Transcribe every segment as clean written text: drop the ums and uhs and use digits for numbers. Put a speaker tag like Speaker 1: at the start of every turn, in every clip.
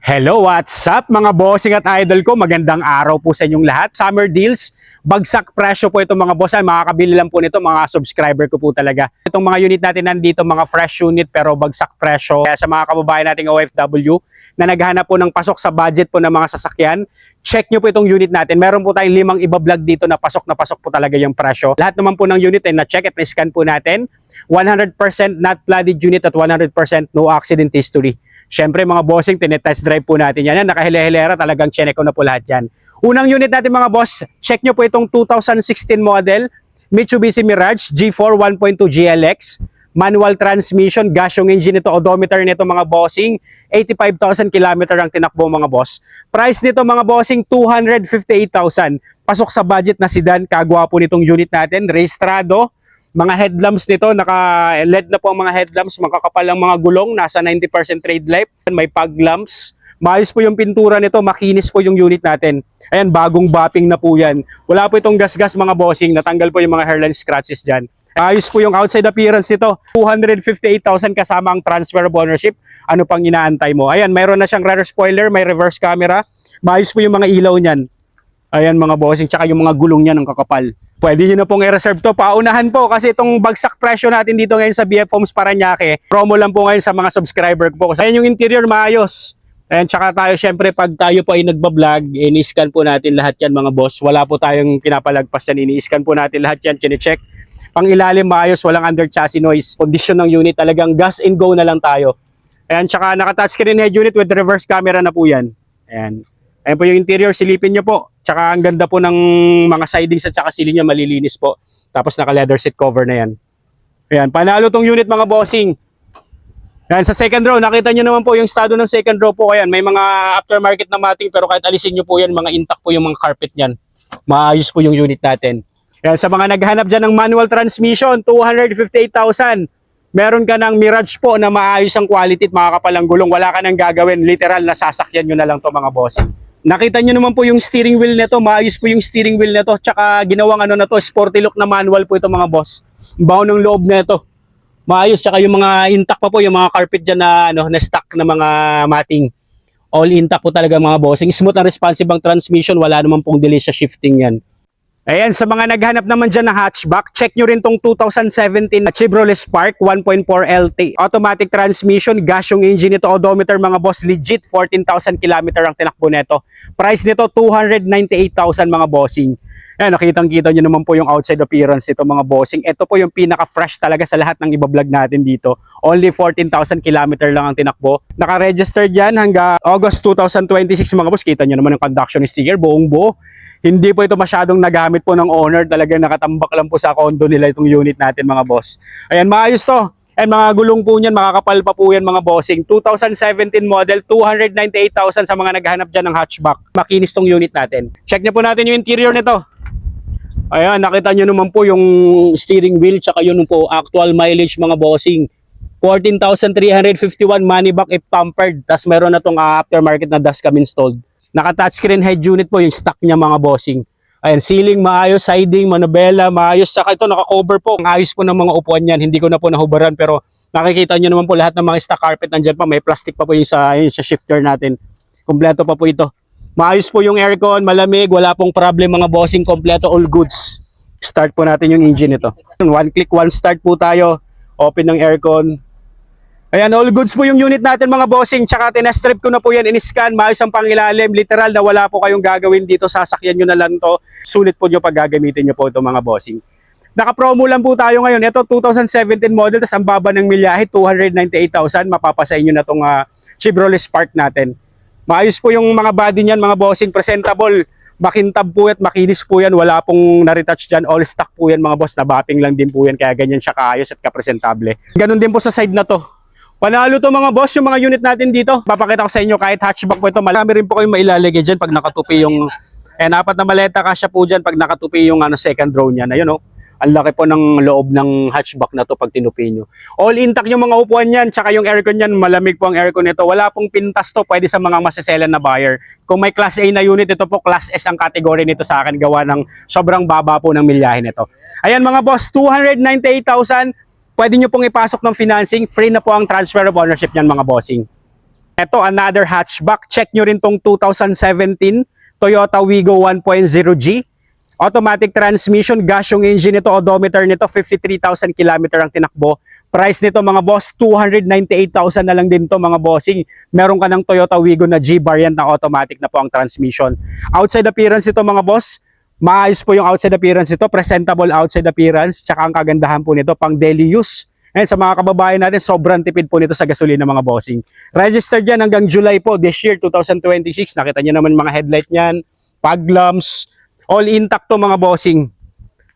Speaker 1: Hello, what's up mga bossing at idol ko? Magandang araw po sa inyong lahat. Summer deals, bagsak presyo po itong mga boss. Ay, makakabili lang po nito mga subscriber ko po talaga. Itong mga unit natin nandito, mga fresh unit pero bagsak presyo. Kaya sa mga kababayan nating OFW na naghahanap po ng pasok sa budget po ng mga sasakyan, check nyo po itong unit natin. Meron po tayong 5 iba-vlog dito na pasok po talaga yung presyo. Lahat naman po ng unit ay na-check at na-scan po natin. 100% not flooded unit at 100% no accident history. Siyempre mga bossing, tinetest drive po natin yan. Nakahile-hilera, talagang check ko na po lahat yan. Unang unit natin mga boss, check nyo po itong 2016 model Mitsubishi Mirage G4 1.2 GLX. Manual transmission, gas yung engine nito, odometer nito mga bossing. 85,000 km ang tinakbo mga boss. Price nito mga bossing, 258,000. Pasok sa budget na sedan, kagwapo nitong unit natin. Rehistrado. Mga headlamps nito, naka-LED na po ang mga headlamps, makakapal ang mga gulong, nasa 90% trade life. May fog lamps, maayos po yung pintura nito, makinis po yung unit natin. Ayan, bagong bapping na po yan. Wala po itong gas-gas mga bossing, natanggal po yung mga hairline scratches dyan. Maayos po yung outside appearance nito, 258,000 kasama ang transfer of ownership. Ano pang inaantay mo? Ayan, mayroon na siyang rear spoiler, may reverse camera. Maayos po yung mga ilaw niyan. Ayan mga bossing, tsaka yung mga gulong niya ng kakapal. Pwede nyo na pong i-reserve to. Paunahan po kasi itong bagsak presyo natin dito ngayon sa BF Homes Parañaque. Promo lang po ngayon sa mga subscriber ko po. Ayan yung interior, maayos. Ayan, tsaka tayo syempre pag tayo po ay nagbablog, ini-scan po natin lahat yan mga boss. Wala po tayong pinapalagpas yan, ini-scan po natin lahat yan, chine-check. Pang ilalim maayos, walang under chassis noise. Condition ng unit talagang gas and go na lang tayo. Ayan, tsaka naka-touchscreen head unit with reverse camera na po yan. Ayan. Ayan po yung interior, silipin nyo po. Tsaka ang ganda po ng mga sidings at tsaka siling niya, malilinis po. Tapos naka leather seat cover na yan. Ayan, panalo tong unit mga bossing. Ayan, sa second row, nakita nyo naman po yung estado ng second row po. Ayan, may mga aftermarket na mating pero kahit alisin nyo po yan, mga intact po yung mga carpet niyan. Maayos po yung unit natin. Ayan, sa mga naghanap dyan ng manual transmission, 258,000. Meron ka ng Mirage po na maayos ang quality at makakapalang gulong. Wala ka nang gagawin. Literal, nasasakyan nyo na lang to mga bossing. Nakita nyo naman po yung steering wheel nito, maayos po yung steering wheel nito, tsaka ginawang ano na to, sporty look na manual po ito mga boss. Baon ng loob nito. Maayos, tsaka yung mga intact pa po, yung mga carpet dyan na, na stock na mga mating. All intact po talaga mga bossing. Smooth and responsive ang transmission, wala naman pong delay sa shifting yan. Ayan, sa mga naghanap naman dyan ng hatchback, check nyo rin tong 2017 Chevrolet Spark 1.4 LT. Automatic transmission, gas yung engine nito, odometer mga boss, legit 14,000 km ang tinakbo nito. Price nito 298,000 mga bossing. Ayan, nakitang-kita nyo naman po yung outside appearance nito mga bossing. Ito po yung pinaka-fresh talaga sa lahat ng iba-vlog natin dito. Only 14,000 km lang ang tinakbo. Naka-register dyan hanggang August 2026 mga boss. Kita nyo naman yung conduction sticker, buong buo. Hindi po ito masyadong nagamit po ng owner. Talagang nakatambak lang po sa condo nila itong unit natin mga boss. Ayan, maayos to. And mga gulong po niyan, makakapal pa po yan mga bossing. 2017 model, 298,000 sa mga naghahanap dyan ng hatchback. Makinis tong unit natin. Check niyo po natin yung interior nito. Ayan, nakita nyo naman po yung steering wheel, tsaka yun po, actual mileage mga bossing. 14,351 money back if pampered. Tapos meron na itong aftermarket na dust cam installed. Naka-touchscreen head unit po yung stock niya mga bossing. Ayan, ceiling maayos, siding, manobela, maayos. Saka ito naka-cover po. Ang ayos po ng mga upuan yan. Hindi ko na po nahubaran pero nakikita nyo naman po lahat ng mga stock carpet nandyan pa. May plastic pa po yung sa shifter natin. Kompleto pa po ito. Maayos po yung aircon, malamig, wala pong problem mga bossing, kompleto, all goods. Start po natin yung engine ito. One click, one start po tayo. Open ng aircon. Ayan, all goods po yung unit natin mga bossing. Tsaka tinestrip ko na po yan, in-scan, maayos ang pangilalim. Literal na wala po kayong gagawin dito, sasakyan nyo na lang to. Sulit po nyo pag gagamitin nyo po ito mga bossing. Naka-promo lang po tayo ngayon. Ito 2017 model, tas ang baba ng milyahe, 298,000. Mapapasa inyo na itong Chevrolet Spark natin. Maayos po yung mga body niyan mga bossing, presentable. Makintab po at makinis po yan. Wala pong naretouch dyan. All stock po yan mga boss. Nabapping lang din po yan. Kaya ganyan siya kaayos at kapresentable. Ganun din po sa side na to. Panalo to mga boss yung mga unit natin dito. Papakita ko sa inyo kahit hatchback po ito. Marami rin po kayong mailalagay dyan pag nakatupi yung... apat na maleta kasya po dyan pag nakatupi yung second row niyan. Ayun o. Ang laki po ng loob ng hatchback na to pag tinupi nyo. All intact yung mga upuan yan, tsaka yung aircon yan, malamig po ang aircon nito. Wala pong pintas to, pwede sa mga masiselan na buyer. Kung may Class A na unit, ito po Class S ang category nito sa akin, gawa ng sobrang baba po ng milyahe nito. Ayan mga boss, 298,000, pwede nyo pong ipasok ng financing, free na po ang transfer of ownership niyan mga bossing. Ito, another hatchback. Check nyo rin tong 2017 Toyota Wigo 1.0G. Automatic transmission, gas yung engine nito, odometer nito, 53,000 km ang tinakbo. Price nito mga boss, 298,000 na lang din to mga bossing. Meron ka ng Toyota Wigo na G variant na automatic na po ang transmission. Outside appearance nito mga boss, maayos po yung outside appearance nito, presentable outside appearance, tsaka ang kagandahan po nito pang daily use. And sa mga kababayan natin, sobrang tipid po nito sa gasolina mga bossing. Registered yan hanggang July po this year, 2026. Nakita nyo naman mga headlight niyan, fog lamps, all intact to mga bossing.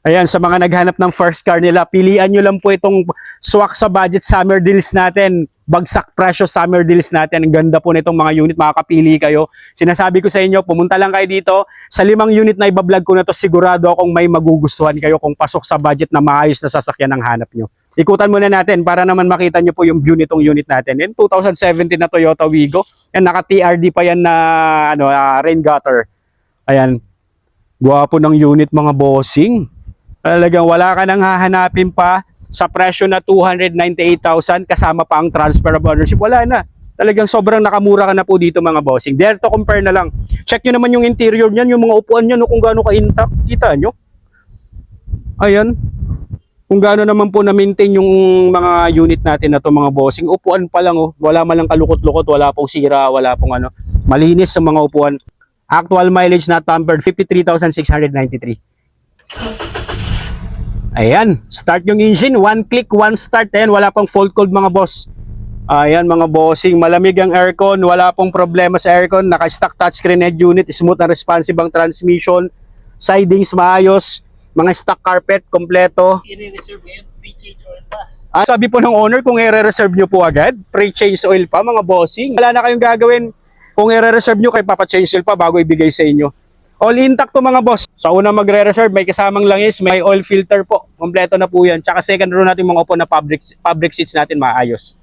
Speaker 1: Ayan, sa mga naghanap ng first car nila, pilian nyo lang po itong swak sa budget summer deals natin. Bagsak presyo summer deals natin. Ang ganda po nitong mga unit, makakapili kayo. Sinasabi ko sa inyo, pumunta lang kayo dito. Sa 5 unit na ibablog ko na to, sigurado akong may magugustuhan kayo kung pasok sa budget na maayos na sasakyan ang hanap nyo. Ikutan muna natin para naman makita nyo po yung view nitong unit natin. In 2017 na Toyota Wigo. Yan, naka-TRD pa yan na rain gutter. Ayan. Gwapo ng unit mga bossing. Talagang wala ka nang hahanapin pa sa presyo na 298,000 kasama pa ang transfer of ownership. Wala na. Talagang sobrang nakamura ka na po dito mga bossing. Dare to compare na lang. Check nyo naman yung interior niyan, yung mga upuan niyan, kung gaano ka-intact. Kita nyo? Ayan. Kung gaano naman po na-maintain yung mga unit natin na to mga bossing. Upuan pa lang, oh. Wala man lang kalukot-lukot, wala pong sira, wala pong ano. Malinis sa mga upuan. Actual mileage na tampered, 53,693. Ayan, start yung engine, one click, one start. Ayan, wala pang fault code mga boss. Ayan mga bossing, malamig ang aircon, wala pong problema sa aircon. Naka-stock touchscreen head unit, smooth na responsive ang transmission. Sidings maayos. Mga stock carpet, kompleto.
Speaker 2: I-reserve ngayon, free change oil pa.
Speaker 1: Sabi po ng owner, kung i-reserve nyo po agad, pre-change oil pa mga bossing. Wala na kayong gagawin. Kung i-reserve nyo, kayo papa-change oil pa bago ibigay sa inyo. All intact to mga boss. Sa una magre-reserve, may kasamang langis, may oil filter po. Kompleto na po yan. Tsaka second row natin mga upo na fabric seats natin maayos.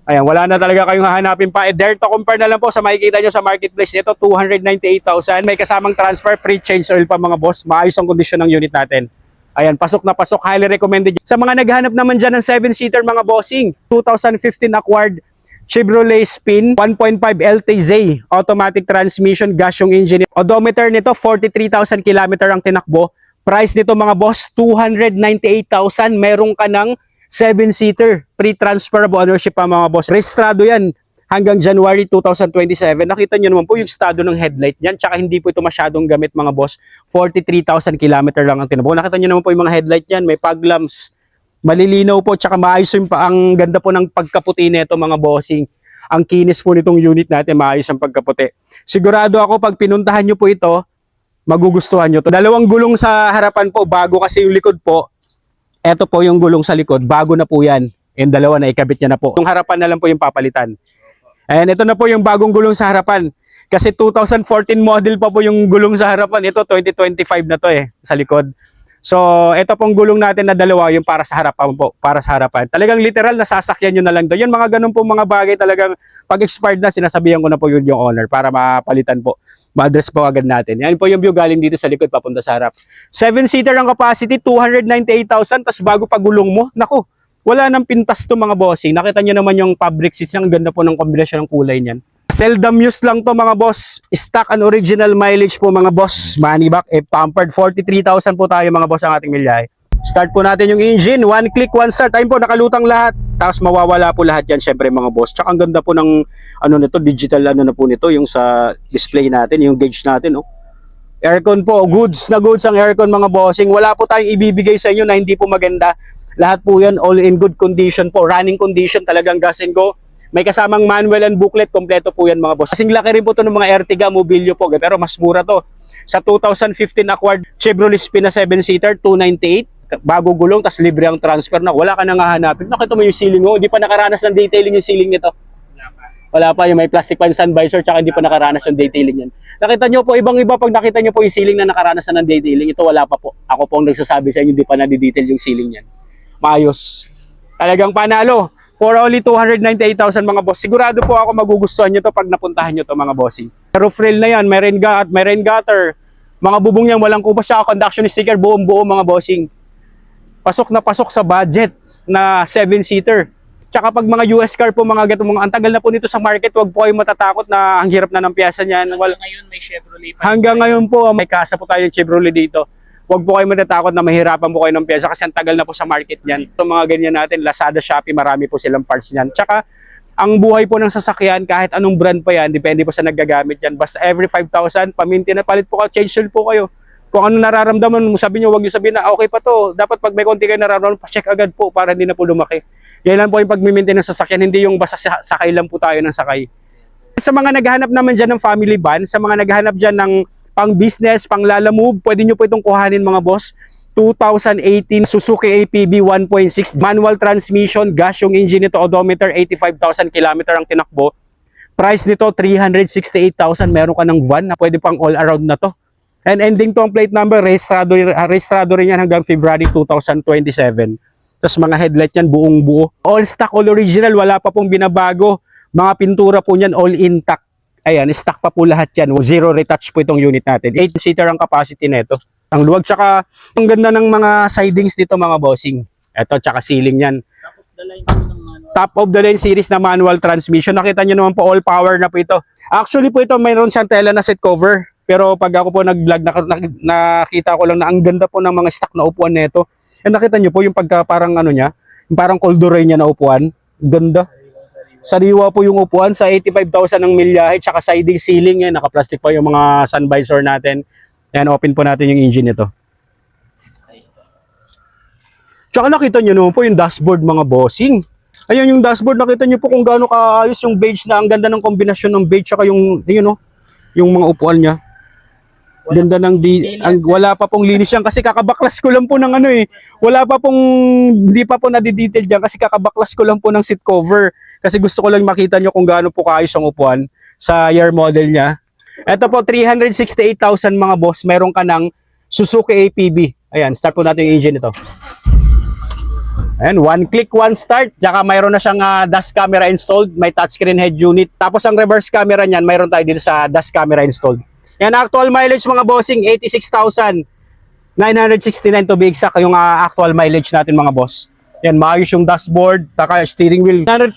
Speaker 1: Ayan, wala na talaga kayong hahanapin pa. Dare to compare na lang po sa makikita nyo sa marketplace. Ito, 298,000. May kasamang transfer, pre-change oil pa mga boss. Maayos ang kondisyon ng unit natin. Ayan, pasok na pasok. Highly recommended. Sa mga naghahanap naman dyan ng 7-seater mga bossing, 2015 acquired Chevrolet Spin 1.5 LTZ. Automatic transmission, gas yung engine. Odometer nito, 43,000 km ang tinakbo. Price nito mga boss, 298,000. Meron ka ng 7-seater, pre-transferable ownership pa mga boss. Registrado yan hanggang January 2027. Nakita nyo naman po yung estado ng headlight niyan. Tsaka hindi po ito masyadong gamit mga boss. 43,000 km lang ang tinakbo. Nakita nyo naman po yung mga headlight niyan. May fog lamps. Malilinaw po. Tsaka maayos yung ang ganda po ng pagkaputi nito mga bossing. Ang kinis po nitong unit natin. Maayos ang pagkaputi. Sigurado ako pag pinuntahan nyo po ito, magugustuhan nyo to. Dalawang gulong sa harapan po. Bago kasi yung likod po. Ito po yung gulong sa likod, bago na po yan. Yung dalawa na ikabit niya na po. Yung harapan na lang po yung papalitan. And ito na po yung bagong gulong sa harapan. Kasi 2014 model pa po yung gulong sa harapan. Ito 2025 na to sa likod. So ito pong gulong natin na dalawa yung para sa harapan po. Para sa harapan. Talagang literal nasasakyan nyo na lang doon. Yung mga ganun po mga bagay talagang pag expired na sinasabihan ko na po yun yung owner para mapalitan po. Ma-address po agad natin. Yan po yung view galing dito sa likod papunta sa harap. 7-seater ang capacity, 298,000. Tapos bago pagulong mo, naku, wala nang pintas to mga bossing. Nakita nyo naman yung fabric seats. Ang ganda po ng kombinasyon ng kulay niyan. Seldom use lang to mga boss. Stock and original mileage po mga boss. Money back, pampered. 43,000 po tayo mga boss ang ating milyahe. Start po natin yung engine. One click, one start. Ayun po, nakalutang lahat. Tapos mawawala po lahat yan syempre mga boss. Tsaka ang ganda po ng nito, digital na po nito. Yung sa display natin, yung gauge natin. Aircon po, goods na goods ang aircon mga bossing. Wala po tayong ibibigay sa inyo na hindi po maganda. Lahat po yan all in good condition po. Running condition, talagang gas and go. May kasamang manual and booklet, kompleto po yan mga boss. Kasing laki rin po ito ng mga Ertiga, Mobilio po, pero mas mura to. Sa 2015 acquired Chevrolet Spin na 7-seater, 298, bago gulong, tas libre ang transfer na. Wala ka nang hahanapin. Nakita mo yung ceiling mo, hindi pa nakaranas ng detailing yung ceiling nito. Wala pa, yung may plastic pan sun visor, tsaka hindi pa nakaranas ng detailing yan. Nakita nyo po, ibang-iba pag nakita nyo po yung ceiling na nakaranas na ng detailing, ito wala pa po. Ako po ang nagsasabi sa inyo, hindi pa na-detail yung ceiling yan. Maayos. Talagang panalo. For only 298,000 mga boss. Sigurado po ako magugustuhan nyo to pag napuntahan nyo to mga bossing. Roof rail na yan, may rain gutter. Mga bubong yan, walang kupas siya, conduction sticker, buong-buo mga bossing. Pasok na pasok sa budget na 7-seater. Tsaka pag mga US car po, mga gatong mga, ang tagal na po nito sa market, wag po kayo matatakot na ang hirap na ng piyesa niyan.
Speaker 2: Ngayon may Chevrolet pa.
Speaker 1: Hanggang ngayon po, may kasa po tayo ng Chevrolet dito. Wag po kayo matatakot na mahirapan po kayo ng piyesa kasi ang tagal na po sa market niyan. Ito mga ganyan natin, Lazada, Shopee, marami po silang parts niyan. Tsaka, ang buhay po ng sasakyan, kahit anong brand pa yan, depende po sa naggagamit yan. Basta every 5,000, paminti na palit po kayo, change oil po kayo. Kung ano nararamdaman, sabi nyo, wag nyo sabihin na okay pa to. Dapat pag may konti kayo nararamdaman, pa-check agad po para hindi na po lumaki. Yan lang po yung pag-maintain ng sasakyan, hindi yung basta sakay lang po tayo ng sakay. Sa mga naghahanap naman dyan ng family van, sa mga naghahanap dyan ng pang-business, pang-lalamove, pwede nyo po itong kuhanin mga boss. 2018 Suzuki APB 1.6 manual transmission, gas yung engine nito, odometer 85,000 km ang tinakbo. Price nito 368,000. Meron ka ng van na pwede pang all around na to. And ending to ang plate number, rehistrado rin yan hanggang February 2027. Tapos mga headlight yan buong buo. All stock, all original, wala pa pong binabago. Mga pintura po niyan all intact. Ayan, stock pa po lahat yan. Zero retouch po itong unit natin. 8-seater ang capacity nito. Ang luwag, tsaka ang ganda ng mga sidings dito mga bossing. Ito, tsaka ceiling yan.
Speaker 2: Top of the line po ng manual.
Speaker 1: Top of the line series na manual transmission. Nakita nyo naman po, all power na po ito. Actually po ito, mayroon siyang tela na seat cover. Pero pag ako po nag-vlog, nakita ko lang na ang ganda po ng mga stock na upuan nito. And nakita nyo po yung pagka parang ano niya, yung parang corduroy niya na upuan. Ganda. Sariwa po yung upuan sa 85,000 ng milyahe, tsaka siding ceiling yan. Naka-plastic pa yung mga sun visor natin. Ayan, open po natin yung engine nito. Tsaka nakita nyo naman po yung dashboard mga bossing. Ayan yung dashboard, nakita nyo po kung gaano kaayos yung beige na ang ganda ng kombinasyon ng beige tsaka yung, you know, yung mga upuan niya. Ganda ng wala pa pong linis yan kasi kakabaklas ko lang po ng ano eh. Wala pa pong, hindi pa po nadidetail dyan kasi kakabaklas ko lang po ng seat cover. Kasi gusto ko lang makita nyo kung gaano po kaayos ang upuan sa year model niya. Ito po, 368,000 mga boss. Meron ka ng Suzuki APB. Ayan, start po natin yung engine ito. Ayan, one click, one start. Tsaka mayroon na siyang dash camera installed. May touchscreen head unit. Tapos ang reverse camera niyan, mayroon tayo dito sa dash camera installed. Yan, actual mileage mga bossing, 86,969 to be exact yung actual mileage natin mga boss. Yan, maayos yung dashboard, taka steering wheel. 100%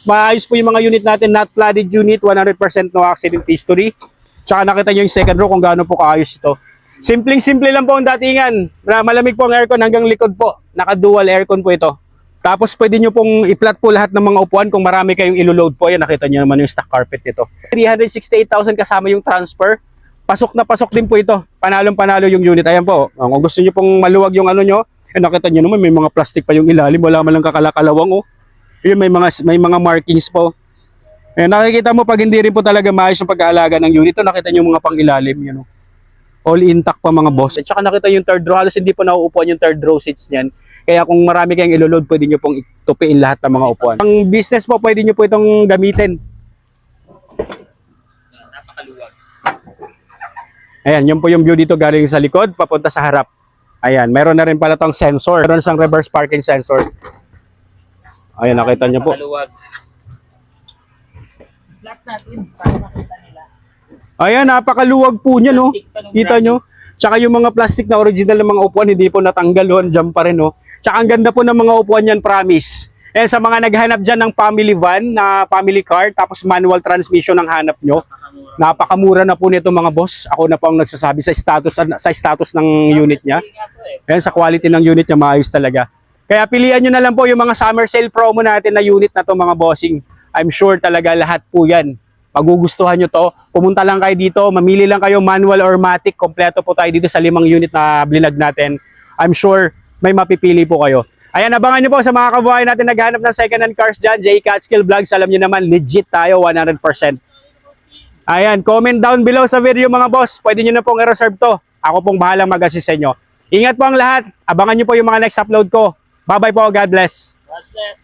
Speaker 1: maayos po yung mga unit natin, not flooded unit, 100% no accident history. Tsaka nakita nyo yung second row kung gaano po kaayos ito. Simpleng-simple lang po ang datingan. Malamig po ang aircon hanggang likod po. Naka-dual aircon po ito. Tapos pwede nyo pong i-flat po lahat ng mga upuan kung marami kayong ilo-load po. Yan, nakita nyo naman yung stock carpet nito. 368,000 kasama yung transfer. Pasok na pasok din po ito. Panalong-panalo yung unit. Ayan po. Kung gusto nyo pong maluwag yung ano nyo, nakita nyo naman may mga plastic pa yung ilalim. Wala man lang kakalakalawang. Oh. Yun, may mga markings po. Nakikita mo pag hindi rin po talaga maayos yung pag-aalaga ng unit. Nakita nyo mga pang-ilalim. You know? All intact pa mga boss. At saka nakita yung third row. Halos hindi po nauupuan yung third row seats niyan. Kaya kung marami kayong ilo-load, pwede nyo pong itupiin lahat ng mga upuan. Ang business po, pwede nyo po itong gamitin.
Speaker 2: Napakaluwag.
Speaker 1: Ayan, yun po yung view dito galing sa likod, papunta sa harap. Ayan, meron na rin pala tong sensor. Meron siyang reverse parking sensor. Ayan, nakita nyo po.
Speaker 2: Napakaluwag. Flat natin para makita nila.
Speaker 1: Ayan, napakaluwag po niya, no? Kita nyo? Tsaka yung mga plastic na original ng mga upuan, hindi po natanggal, oh. Diyan pa rin, no? Tsaka ang ganda po ng mga upuan yan, promise. Eh, sa mga naghanap dyan ng family van, na family car, tapos manual transmission ang hanap nyo, napakamura na po nito mga boss. Ako na po ang nagsasabi sa status ng unit niya. Ayan, sa quality ng unit niya, maayos talaga. Kaya pilihan nyo na lang po yung mga summer sale promo natin na unit na to mga bossing. I'm sure talaga lahat po yan. Magugustuhan nyo to. Pumunta lang kayo dito, mamili lang kayo manual or matic. Kompleto po tayo dito sa 5 unit na blinag natin. I'm sure may mapipili po kayo. Ayan, abangan nyo po sa mga kabuhay natin naghanap ng second-hand cars dyan. J. Catskill Vlogs, alam nyo naman, legit tayo, 100%. Ayan, comment down below sa video mga boss. Pwede nyo na pong i-reserve to. Ako pong bahalang mag-assist sa inyo. Ingat po ang lahat. Abangan nyo po yung mga next upload ko. Bye-bye po. God bless.
Speaker 2: God bless.